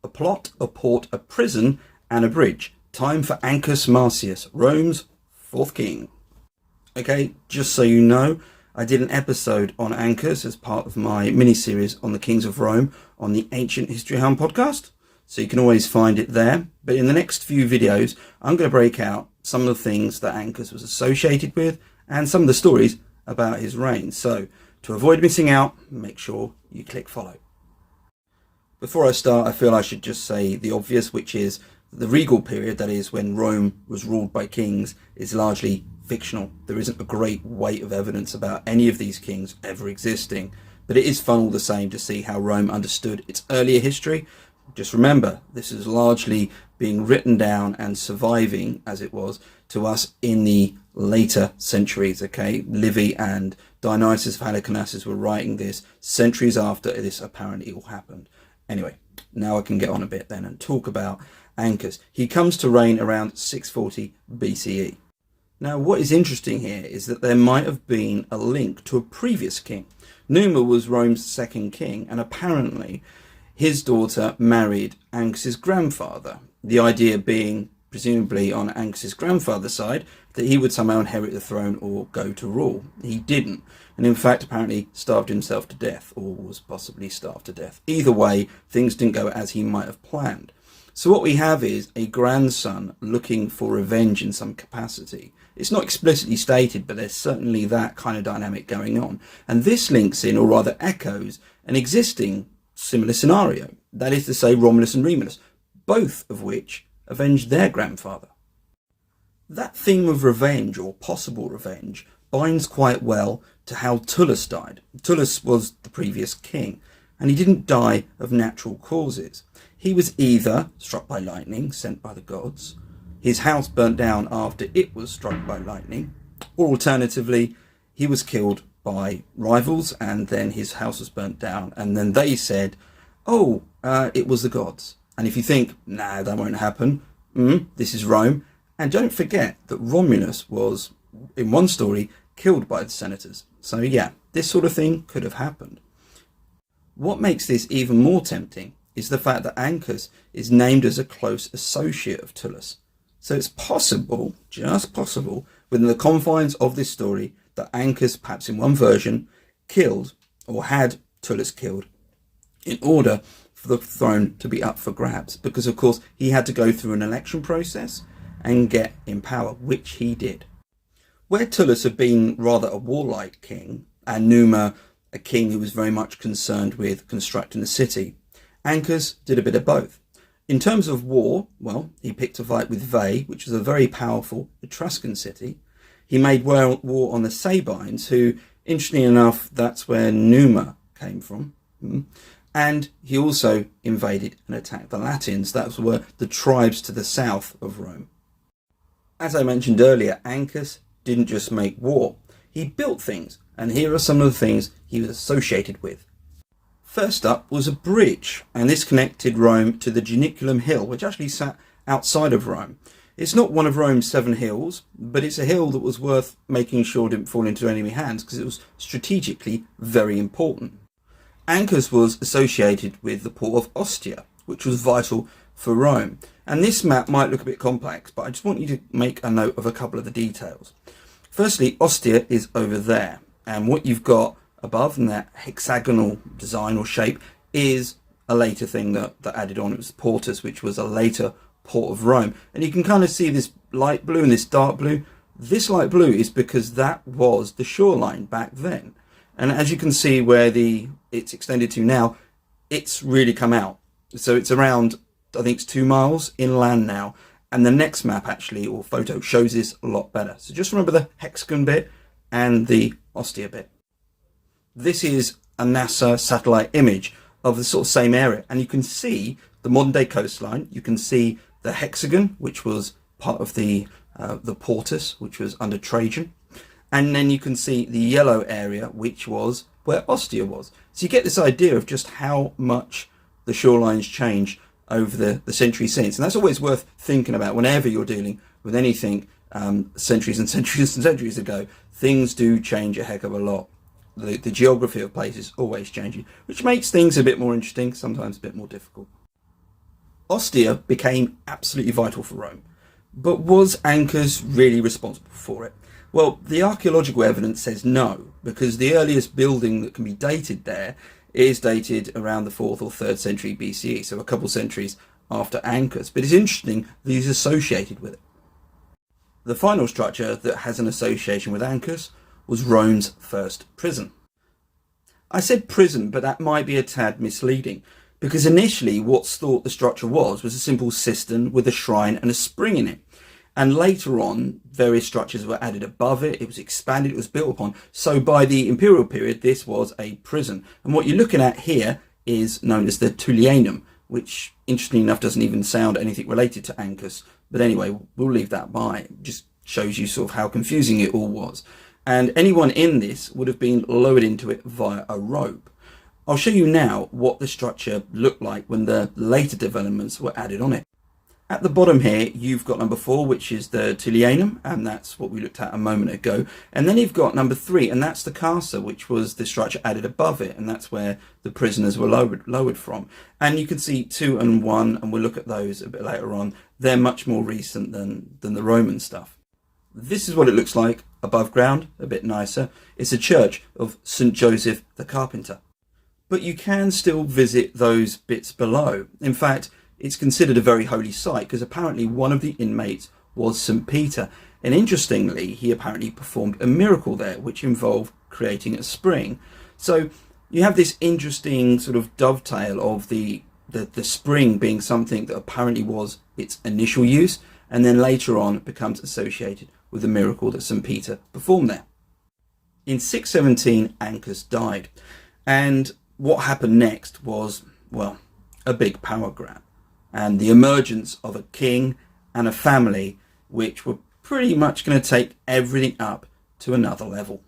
A plot, a port, a prison, and a bridge. Time for Ancus Marcius, Rome's fourth king. Okay, just so you know, I did an episode on Ancus as part of my mini-series on the kings of Rome on the Ancient History Hound podcast, so you can always find it there. But in the next few videos, I'm going to break out some of the things that Ancus was associated with and some of the stories about his reign. So, to avoid missing out, make sure you click follow. Before I start, I feel I should just say the obvious, which is the regal period, that is when Rome was ruled by kings, is largely fictional. There isn't a great weight of evidence about any of these kings ever existing, but it is fun all the same to see how Rome understood its earlier history. Just remember, this is largely being written down and surviving, as it was, to us in the later centuries, okay? Livy and Dionysius of Halicarnassus were writing this centuries after this apparently all happened. Anyway, now I can get on a bit then and talk about Ancus. He comes to reign around 640 BCE. Now, what is interesting here is that there might have been a link to a previous king. Numa was Rome's second king, and apparently his daughter married Ancus's grandfather. The idea being, presumably on Ancus's grandfather's side, that he would somehow inherit the throne or go to rule. He didn't, and in fact apparently starved himself to death, or was possibly starved to death. Either way, things didn't go as he might have planned. So what we have is a grandson looking for revenge in some capacity. It's not explicitly stated, but there's certainly that kind of dynamic going on. And this links in, or rather echoes, an existing similar scenario. That is to say, Romulus and Remus, both of which avenged their grandfather. That theme of revenge, or possible revenge, binds quite well to how Tullus died. Tullus was the previous king, and he didn't die of natural causes. He was either struck by lightning, sent by the gods, his house burnt down after it was struck by lightning, or alternatively, he was killed by rivals and then his house was burnt down, and then they said, it was the gods. And if you think, nah, that won't happen, this is Rome. And don't forget that Romulus was, in one story, killed by the senators. So yeah, this sort of thing could have happened. What makes this even more tempting is the fact that Ancus is named as a close associate of Tullus. So it's possible, just possible, within the confines of this story, that Ancus, perhaps in one version, killed or had Tullus killed in order for the throne to be up for grabs. Because, of course, he had to go through an election process and get in power, which he did. Where Tullus had been rather a warlike king, and Numa a king who was very much concerned with constructing the city, Ancus did a bit of both. In terms of war, well, he picked a fight with Veii, which was a very powerful Etruscan city. He made war on the Sabines, who, interestingly enough, that's where Numa came from. And he also invaded and attacked the Latins. That were the tribes to the south of Rome. As I mentioned earlier, Ancus didn't just make war. He built things, and here are some of the things he was associated with. First up was a bridge, and this connected Rome to the Janiculum Hill, which actually sat outside of Rome. It's not one of Rome's 7 hills, but it's a hill that was worth making sure didn't fall into enemy hands because it was strategically very important. Ancus was associated with the port of Ostia, which was vital for Rome. And this map might look a bit complex, but I just want you to make a note of a couple of the details. Firstly, Ostia is over there, and what you've got above in that hexagonal design or shape is a later thing that added on. It was Portus, which was a later port of Rome. And you can kind of see this light blue and this dark blue. This light blue is because that was the shoreline back then. And as you can see where it's extended to now, it's really come out. So it's around, I think it's 2 miles inland now. And the next map actually, or photo, shows this a lot better. So just remember the hexagon bit and the Ostia bit. This is a NASA satellite image of the sort of same area. And you can see the modern day coastline. You can see the hexagon, which was part of the Portus, which was under Trajan. And then you can see the yellow area, which was where Ostia was. So you get this idea of just how much the shorelines changed over the centuries since. And that's always worth thinking about whenever you're dealing with anything centuries and centuries and centuries ago. Things do change a heck of a lot. The geography of places always changing, which makes things a bit more interesting, sometimes a bit more difficult. Ostia became absolutely vital for Rome. But was Ancus really responsible for it? Well, the archaeological evidence says no, because the earliest building that can be dated there is dated around the 4th or 3rd century BCE, so a couple centuries after Ancus. But it's interesting that he's associated with it. The final structure that has an association with Ancus was Rome's first prison. I said prison, but that might be a tad misleading, because initially what's thought the structure was a simple cistern with a shrine and a spring in it. And later on, various structures were added above it, it was expanded, it was built upon. So by the imperial period, this was a prison. And what you're looking at here is known as the Tullianum, which, interestingly enough, doesn't even sound anything related to Ancus. But anyway, we'll leave that by. It just shows you sort of how confusing it all was. And anyone in this would have been lowered into it via a rope. I'll show you now what the structure looked like when the later developments were added on it. At the bottom here, you've got number 4, which is the Tullianum, and that's what we looked at a moment ago. And then you've got number 3, and that's the Carcer, which was the structure added above it, and that's where the prisoners were lowered from. And you can see 2 and 1, and we'll look at those a bit later on. They're much more recent than the Roman stuff. This is what it looks like above ground, a bit nicer. It's a church of St. Joseph the Carpenter. But you can still visit those bits below. In fact, it's considered a very holy site because apparently one of the inmates was St. Peter. And interestingly, he apparently performed a miracle there, which involved creating a spring. So you have this interesting sort of dovetail of the spring being something that apparently was its initial use, and then later on becomes associated with the miracle that St. Peter performed there. In 617, Ancus died. And what happened next was, well, a big power grab. And the emergence of a king and a family which were pretty much going to take everything up to another level.